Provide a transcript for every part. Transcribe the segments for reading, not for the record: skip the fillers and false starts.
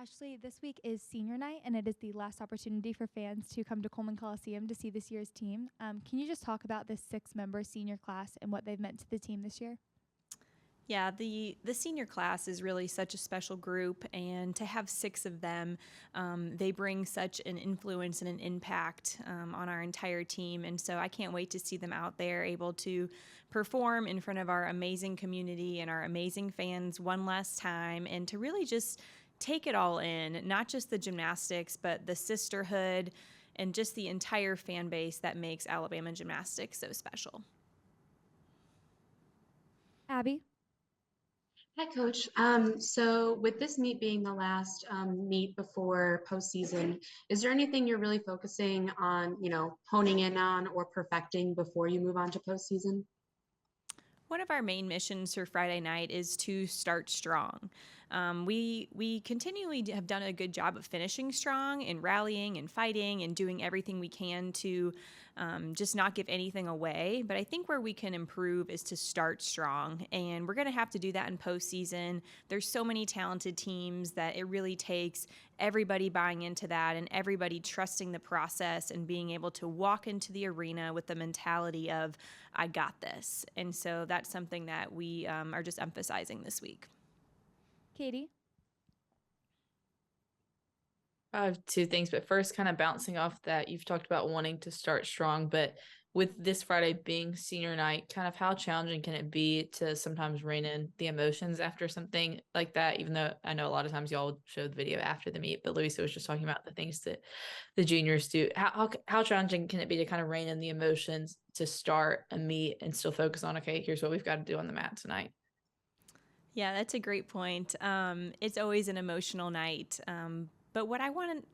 Ashley, this week is senior night, and it is the last opportunity for fans to come to Coleman Coliseum to see this year's team. Can you just talk about this six-member senior class and what they've meant to the team this year? Yeah, the senior class is really such a special group, and to have six of them, they bring such an influence and an impact on our entire team. And so I can't wait to see them out there able to perform in front of our amazing community and our amazing fans one last time, and to really just take it all in, not just the gymnastics, but the sisterhood and just the entire fan base that makes Alabama gymnastics so special. Abby? Hi, Coach. So with this meet being the last meet before postseason, is there anything you're really focusing on, honing in on or perfecting before you move on to postseason? One of our main missions for Friday night is to start strong. We continually have done a good job of finishing strong and rallying and fighting and doing everything we can to just not give anything away. But I think where we can improve is to start strong, and we're going to have to do that in postseason. There's so many talented teams that it really takes everybody buying into that and everybody trusting the process and being able to walk into the arena with the mentality of, I got this. And so that's something that we are just emphasizing this week. Katie? I have two things, but first, kind of bouncing off that, you've talked about wanting to start strong, but with this Friday being senior night, kind of how challenging can it be to sometimes rein in the emotions after something like that? Even though I know a lot of times y'all show the video after the meet, but Louisa was just talking about the things that the juniors do. How challenging can it be to kind of rein in the emotions to start a meet and still focus on, okay, here's what we've got to do on the mat tonight? Yeah, that's a great point. It's always an emotional night. But what I want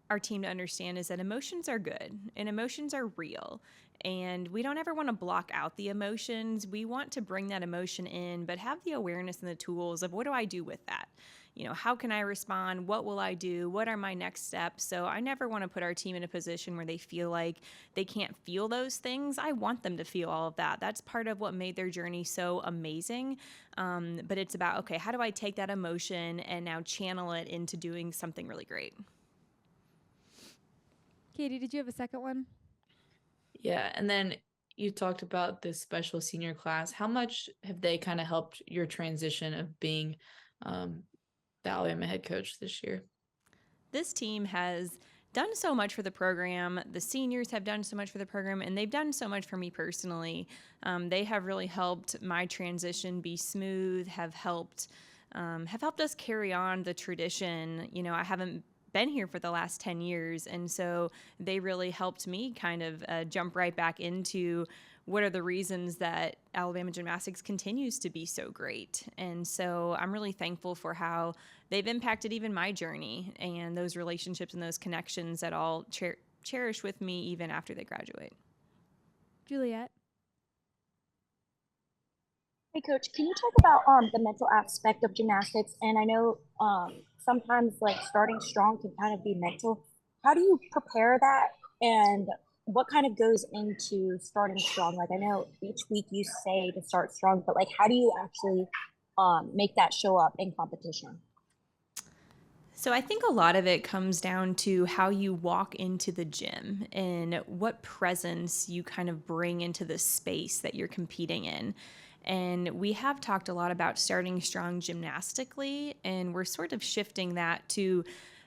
our team to understand is that emotions are good and emotions are real. And we don't ever want to block out the emotions. We want to bring that emotion in, but have the awareness and the tools of what do I do with that? How can I respond? What will I do? What are my next steps? So I never want to put our team in a position where they feel like they can't feel those things. I want them to feel all of that. That's part of what made their journey so amazing. But it's about, okay, how do I take that emotion and now channel it into doing something really great? Katie, did you have a second one? Yeah, and then you talked about this special senior class. How much have they kind of helped your transition of being the Alabama head coach this year? This team has done so much for the program. The seniors have done so much for the program, and they've done so much for me personally. They have really helped my transition be smooth, have helped us carry on the tradition. I haven't been here for the last 10 years, and so they really helped me kind of jump right back into what are the reasons that Alabama gymnastics continues to be so great. And so I'm really thankful for how they've impacted even my journey and those relationships and those connections that I'll cherish with me even after they graduate. Juliet? Hey, Coach, can you talk about the mental aspect of gymnastics? And I know sometimes like starting strong can kind of be mental. How do you prepare that? And what kind of goes into starting strong? Like I know each week you say to start strong, but like how do you actually make that show up in competition? So I think a lot of it comes down to how you walk into the gym and what presence you kind of bring into the space that you're competing in. And we have talked a lot about starting strong gymnastically, and we're sort of shifting that to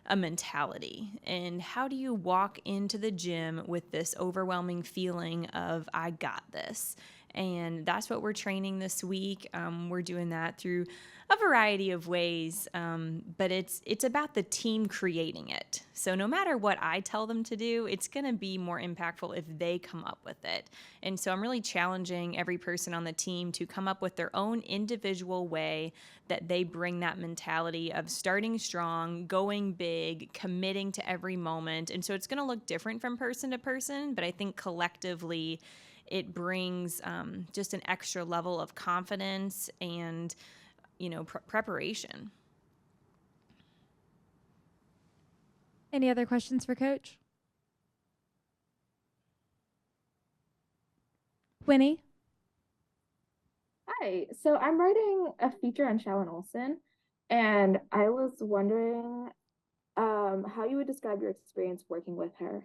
a mentality. And how do you walk into the gym with this overwhelming feeling of, I got this? And that's what we're training this week. We're doing that through a variety of ways, but it's about the team creating it. So no matter what I tell them to do, it's going to be more impactful if they come up with it. And so I'm really challenging every person on the team to come up with their own individual way that they bring that mentality of starting strong, going big, committing to every moment. And so it's going to look different from person to person, but I think collectively it brings just an extra level of confidence and preparation. Any other questions for Coach? Winnie? Hi, so I'm writing a feature on Shallon Olson, And I was wondering how you would describe your experience working with her.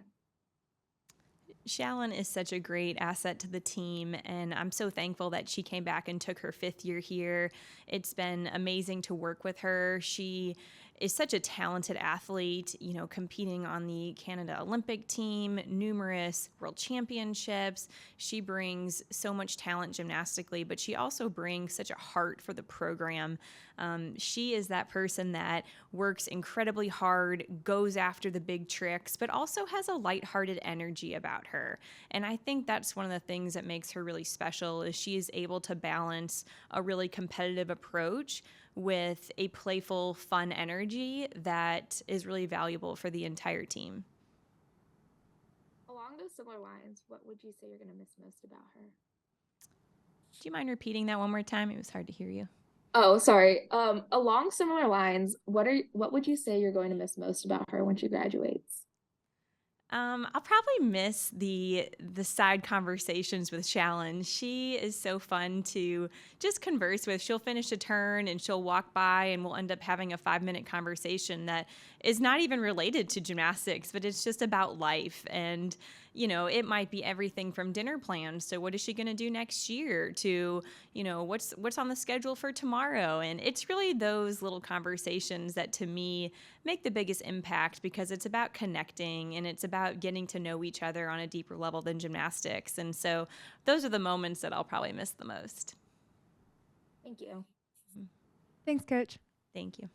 Shallon is such a great asset to the team, and I'm so thankful that she came back and took her 5th year here. It's been amazing to work with her. She is such a talented athlete, you know, competing on the Canada Olympic team, numerous world championships. She brings so much talent gymnastically, but she also brings such a heart for the program. She is that person that works incredibly hard, goes after the big tricks, but also has a lighthearted energy about her. And I think that's one of the things that makes her really special is she is able to balance a really competitive approach with a playful, fun energy that is really valuable for the entire team. Along those similar lines, what would you say you're going to miss most about her? Do you mind repeating that one more time? It was hard to hear you. Oh, sorry. Along similar lines, what would you say you're going to miss most about her when she graduates? I'll probably miss the side conversations with Shallon. She is so fun to just converse with. She'll finish a turn and she'll walk by and we'll end up having a 5-minute conversation that is not even related to gymnastics, but it's just about life. And, you know, it might be everything from dinner plans to what is she going to do next year to, you know, what's on the schedule for tomorrow. And it's really those little conversations that to me make the biggest impact because it's about connecting and it's about getting to know each other on a deeper level than gymnastics. And so those are the moments that I'll probably miss the most. Thank you. Thanks, Coach. Thank you.